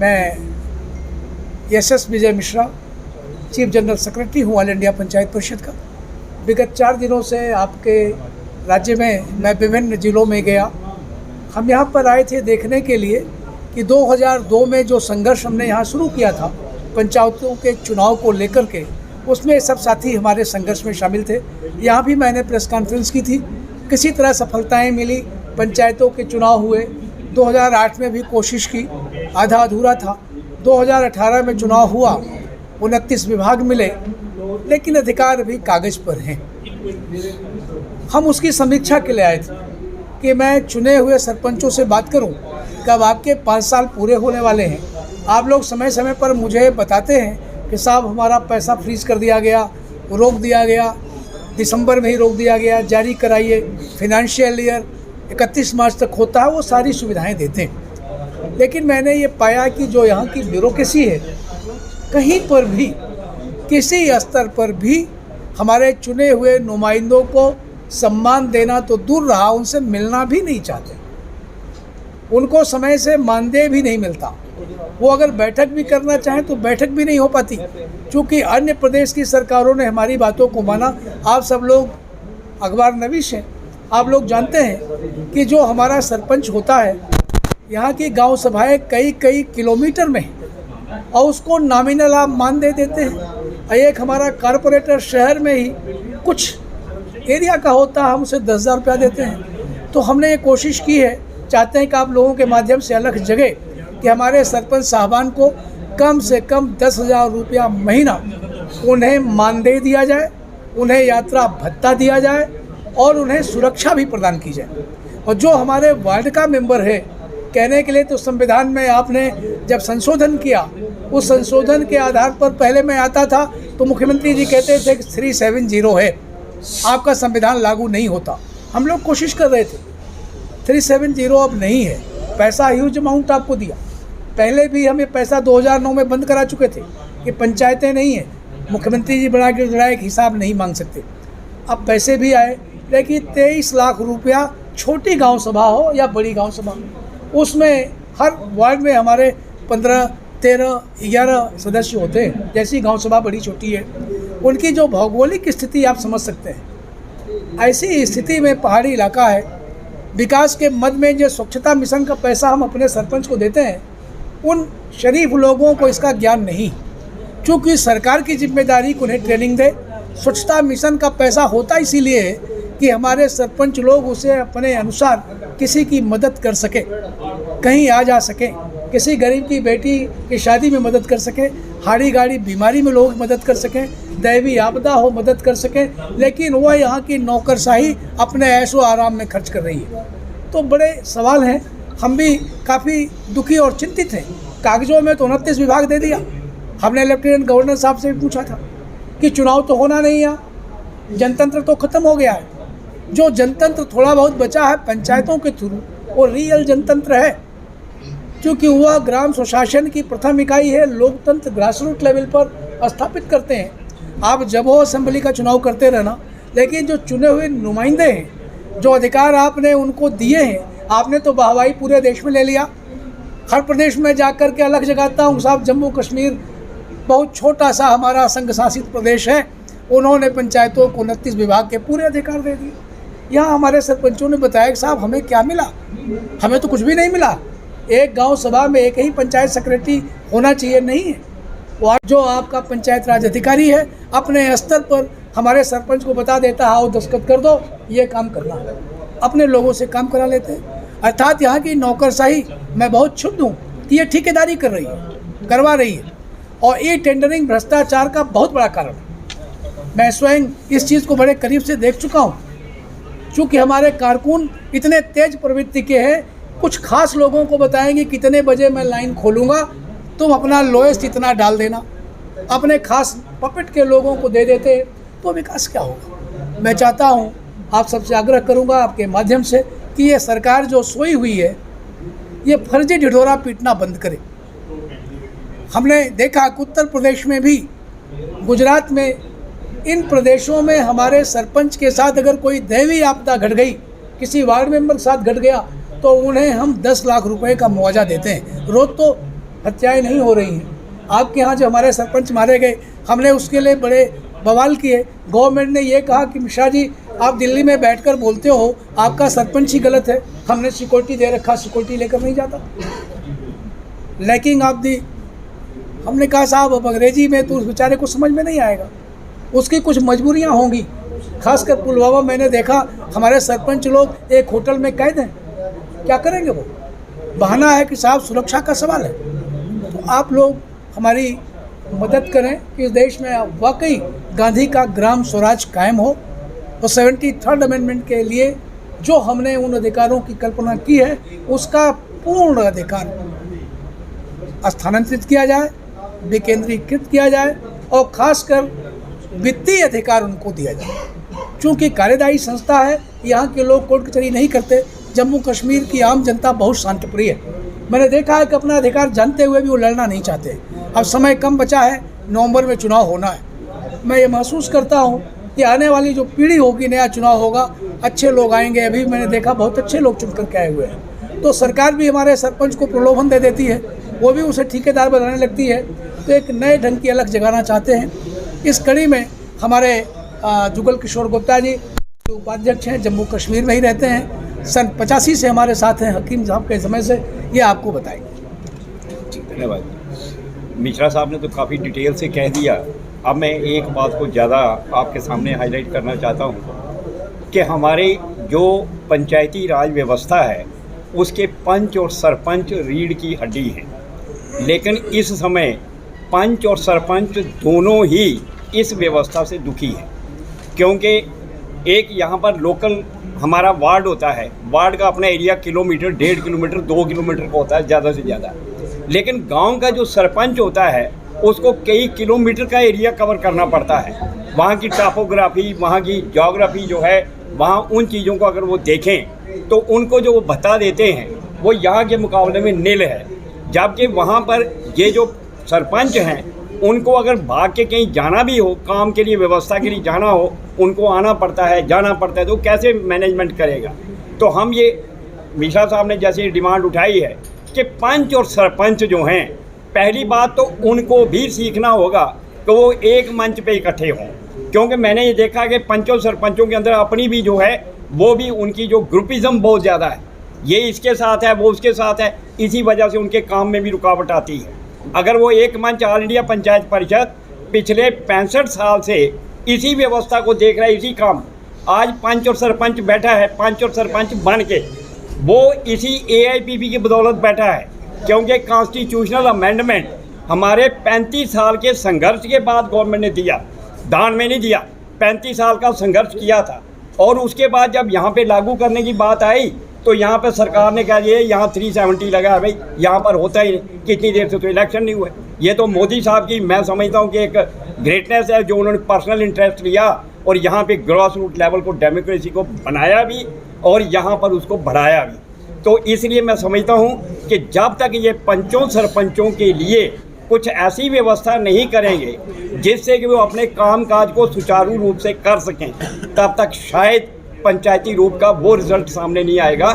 मैं S Vijay Mishra, chief general secretary हूँ all India panchayat परिषद का। विगत 4 दिनों से आपके राज्य में मैं विभिन्न ज़िलों में गया। हम यहाँ पर आए थे देखने के लिए कि 2002 में जो संघर्ष हमने यहाँ शुरू किया था पंचायतों के चुनाव को लेकर के, उसमें सब साथी हमारे संघर्ष में शामिल थे। यहाँ भी मैंने प्रेस कॉन्फ्रेंस की थी, किसी तरह सफलताएं मिली, पंचायतों के चुनाव हुए। 2008 में भी कोशिश की, आधा अधूरा था। 2018 में चुनाव हुआ, 29 विभाग मिले, लेकिन अधिकार भी कागज़ पर हैं। हम उसकी समीक्षा के लिए आए थे कि मैं चुने हुए सरपंचों से बात करूं कि अब आपके 5 साल पूरे होने वाले हैं। आप लोग समय समय पर मुझे बताते हैं कि साहब हमारा पैसा फ्रीज कर दिया गया, रोक दिया गया, दिसंबर में ही रोक दिया गया, जारी कराइए, फाइनेंशियल ईयर 31 मार्च तक होता है, वो सारी सुविधाएं देते हैं। लेकिन मैंने ये पाया कि जो यहाँ की ब्यूरोक्रेसी है, कहीं पर भी किसी स्तर पर भी हमारे चुने हुए नुमाइंदों को सम्मान देना तो दूर रहा, उनसे मिलना भी नहीं चाहते। उनको समय से मानदेय भी नहीं मिलता। वो अगर बैठक भी करना चाहें तो बैठक भी नहीं हो पाती, क्योंकि अन्य प्रदेश की सरकारों ने हमारी बातों को माना। आप सब लोग अखबार नवीश हैं, आप लोग जानते हैं कि जो हमारा सरपंच होता है, यहाँ की गांव सभाएं कई किलोमीटर में हैं और उसको नॉमिनल आप मानदेय देते हैं। एक हमारा कॉरपोरेटर शहर में ही कुछ एरिया का होता है, हम उसे 10,000 रुपया देते हैं। तो हमने ये कोशिश की है, चाहते हैं कि आप लोगों के माध्यम से अलग जगह कि हमारे सरपंच साहबान को कम से कम 10,000 रुपया महीना उन्हें मानदेय दिया जाए, उन्हें यात्रा भत्ता दिया जाए और उन्हें सुरक्षा भी प्रदान की जाए। और जो हमारे वार्ड का मेंबर है, कहने के लिए तो संविधान में आपने जब संशोधन किया, उस संशोधन के आधार पर पहले मैं आता था तो मुख्यमंत्री जी कहते थे कि 370 है, आपका संविधान लागू नहीं होता। हम लोग कोशिश कर रहे थे, 370 अब नहीं है। पैसा ह्यूज अमाउंट आपको दिया, पहले भी हम ये पैसा 2009 में बंद करा चुके थे कि पंचायतें नहीं है, मुख्यमंत्री जी बड़ा एक हिसाब नहीं मांग सकते। अब पैसे भी आए, लेकिन 23 लाख रुपया छोटी गांव सभा हो या बड़ी गांव सभा, उसमें हर वार्ड में हमारे 15, 13, 11 सदस्य होते हैं। जैसी गांव सभा बड़ी छोटी है, उनकी जो भौगोलिक स्थिति आप समझ सकते हैं। ऐसी स्थिति में पहाड़ी इलाका है, विकास के मद में जो स्वच्छता मिशन का पैसा हम अपने सरपंच को देते हैं, उन शरीफ लोगों को इसका ज्ञान नहीं, क्योंकि सरकार की जिम्मेदारी को उन्हें ट्रेनिंग दे। स्वच्छता मिशन का पैसा होता इसीलिए है कि हमारे सरपंच लोग उसे अपने अनुसार किसी की मदद कर सके, कहीं आ जा सकें, किसी गरीब की बेटी की शादी में मदद कर सकें, हाड़ी गाड़ी बीमारी में लोग मदद कर सकें, दैवी आपदा हो मदद कर सकें। लेकिन वह यहाँ की नौकरशाही अपने ऐशो आराम में खर्च कर रही है। तो बड़े सवाल हैं, हम भी काफ़ी दुखी और चिंतित हैं। कागज़ों में तो 29 विभाग दे दिया। हमने लेफ्टिनेंट गवर्नर साहब से भी पूछा था कि चुनाव तो होना नहीं है, जनतंत्र तो ख़त्म हो गया है। जो जनतंत्र थोड़ा बहुत बचा है पंचायतों के थ्रू, वो रियल जनतंत्र है, क्योंकि वह ग्राम स्वशासन की प्रथम इकाई है। लोकतंत्र ग्रासरूट लेवल पर स्थापित करते हैं। आप जब हो असेंबली का चुनाव करते रहना, लेकिन जो चुने हुए नुमाइंदे हैं, जो अधिकार आपने उनको दिए हैं, आपने तो वाहवाही पूरे देश में ले लिया। हर प्रदेश में जाकर के अलग जगाता हूँ साहब, जम्मू कश्मीर बहुत छोटा सा हमारा संघ शासित प्रदेश है, उन्होंने पंचायतों को 29 विभाग के पूरे अधिकार दे दिए। यहाँ हमारे सरपंचों ने बताया कि साहब हमें क्या मिला, हमें तो कुछ भी नहीं मिला। एक गांव सभा में एक ही पंचायत सेक्रेटरी होना चाहिए, नहीं है। वो जो आपका पंचायत राज अधिकारी है, अपने स्तर पर हमारे सरपंच को बता देता है, आओ दस्तखत कर दो, ये काम करना है, अपने लोगों से काम करा लेते हैं। अर्थात यहाँ की नौकरशाही, मैं बहुत क्षुब्ध हूँ कि ये ठेकेदारी कर रही है, करवा रही है, और ये टेंडरिंग भ्रष्टाचार का बहुत बड़ा कारण है। मैं स्वयं इस चीज़ को बड़े करीब से देख चुका हूँ, चूँकि हमारे कारकुन इतने तेज प्रवृत्ति के हैं, कुछ खास लोगों को बताएंगे कितने बजे मैं लाइन खोलूँगा, तुम अपना लोएस्ट इतना डाल देना, अपने खास पपेट के लोगों को दे देते, तो विकास क्या होगा। मैं चाहता हूँ, आप सबसे आग्रह करूँगा आपके माध्यम से कि ये सरकार जो सोई हुई है, ये फर्जी ढिढोरा पीटना बंद करे। हमने देखा कि उत्तर प्रदेश में भी, गुजरात में, इन प्रदेशों में हमारे सरपंच के साथ अगर कोई दैवी आपदा घट गई, किसी वार्ड मेंबर के साथ घट गया, तो उन्हें हम 10 लाख रुपए का मुआवजा देते हैं। रोज़ तो हत्याएं नहीं हो रही हैं। आपके यहाँ जो हमारे सरपंच मारे गए, हमने उसके लिए बड़े बवाल किए। गवर्नमेंट ने ये कहा कि मिश्रा जी आप दिल्ली में बैठकर बोलते हो, आपका सरपंच ही गलत है। हमने सिक्योरिटी दे रखा, सिक्योरिटी लेकर नहीं जाता। लैकिंग ऑफ दी, हमने कहा साहब अब अंग्रेजी में तो उस बेचारे को समझ में नहीं आएगा, उसकी कुछ मजबूरियाँ होंगी। खासकर पुलवामा मैंने देखा, हमारे सरपंच लोग एक होटल में कैद हैं, क्या करेंगे वो? बहाना है कि साहब सुरक्षा का सवाल है। तो आप लोग हमारी मदद करें कि इस देश में वाकई गांधी का ग्राम स्वराज कायम हो और 73rd अमेंडमेंट के लिए जो हमने उन अधिकारों की कल्पना की है उसका पूर्ण अधिकार स्थानांतरित किया जाए, विकेंद्रीकृत किया जाए और खासकर वित्तीय अधिकार उनको दिया जाए। चूँकि कार्यदायी संस्था है, यहाँ के लोग कोर्ट कचहरी नहीं करते। जम्मू कश्मीर की आम जनता बहुत शांतिप्रिय है। मैंने देखा है कि अपना अधिकार जानते हुए भी वो लड़ना नहीं चाहते। अब समय कम बचा है, नवंबर में चुनाव होना है। मैं ये महसूस करता हूँ कि आने वाली जो पीढ़ी होगी, नया चुनाव होगा, अच्छे लोग आएंगे। अभी मैंने देखा बहुत अच्छे लोग चुन कर के आए हुए हैं। तो सरकार भी हमारे सरपंच को प्रलोभन दे देती है, वो भी उसे ठेकेदार बनाने लगती है। तो एक नए ढंग की अलग जगाना चाहते हैं। इस कड़ी में हमारे जुगल किशोर गुप्ता जी उपाध्यक्ष हैं, जम्मू कश्मीर में ही रहते हैं, सन 85 से हमारे साथ हैं, हकीम साहब के समय से, ये आपको बताएंगे। धन्यवाद। मिश्रा साहब ने तो काफ़ी डिटेल से कह दिया। अब मैं एक बात को ज़्यादा आपके सामने हाईलाइट करना चाहता हूँ कि हमारे जो पंचायती राज व्यवस्था है उसके पंच और सरपंच रीढ़ की हड्डी हैं, लेकिन इस समय पंच और सरपंच दोनों ही इस व्यवस्था से दुखी हैं। क्योंकि एक यहाँ पर लोकल हमारा वार्ड होता है, वार्ड का अपना एरिया किलोमीटर, 1.5 किलोमीटर, 2 किलोमीटर का होता है ज़्यादा से ज़्यादा, लेकिन गांव का जो सरपंच होता है उसको कई किलोमीटर का एरिया कवर करना पड़ता है। वहाँ की टॉपोग्राफी, वहाँ की ज्योग्राफी जो है, वहाँ उन चीज़ों को अगर वो देखें तो उनको जो वो बता देते हैं वो यहाँ के मुकाबले में नील है। जबकि वहाँ पर ये जो सरपंच हैं उनको अगर भाग के कहीं जाना भी हो, काम के लिए, व्यवस्था के लिए जाना हो, उनको आना पड़ता है, जाना पड़ता है, तो कैसे मैनेजमेंट करेगा? तो हम ये मिश्रा साहब ने जैसे डिमांड उठाई है कि पंच और सरपंच जो हैं, पहली बात तो उनको भी सीखना होगा कि वो एक मंच पे इकट्ठे हों। क्योंकि मैंने ये देखा कि पंचों सरपंचों के अंदर अपनी भी जो है वो भी उनकी जो ग्रुपिज़म बहुत ज़्यादा है, ये इसके साथ है, वो उसके साथ है, इसी वजह से उनके काम में भी रुकावट आती है। अगर वो एक मंच ऑल इंडिया पंचायत परिषद पिछले 65 साल से इसी व्यवस्था को देख रहा है, इसी काम, आज पंच और सरपंच बैठा है, पंच और सरपंच बन के वो इसी AIPP की बदौलत बैठा है। क्योंकि कॉन्स्टिट्यूशनल अमेंडमेंट हमारे 35 साल के संघर्ष के बाद गवर्नमेंट ने दिया, दान में नहीं दिया, 35 साल का संघर्ष किया था। और उसके बाद जब यहाँ पे लागू करने की बात आई तो यहाँ पे सरकार ने कहा ये यहाँ 370 लगा है, भाई यहाँ पर होता ही नहीं, कितनी देर से तो इलेक्शन नहीं हुए। ये तो मोदी साहब की मैं समझता हूँ कि एक ग्रेटनेस है जो उन्होंने पर्सनल इंटरेस्ट लिया और यहाँ पे ग्रॉस रूट लेवल को, डेमोक्रेसी को बनाया भी और यहाँ पर उसको बढ़ाया भी। तो इसलिए मैं समझता हूँ कि जब तक ये पंचों सरपंचों के लिए कुछ ऐसी व्यवस्था नहीं करेंगे जिससे कि वो अपने काम काज को सुचारू रूप से कर सकें, तब तक शायद पंचायती रूप का वो रिजल्ट सामने नहीं आएगा।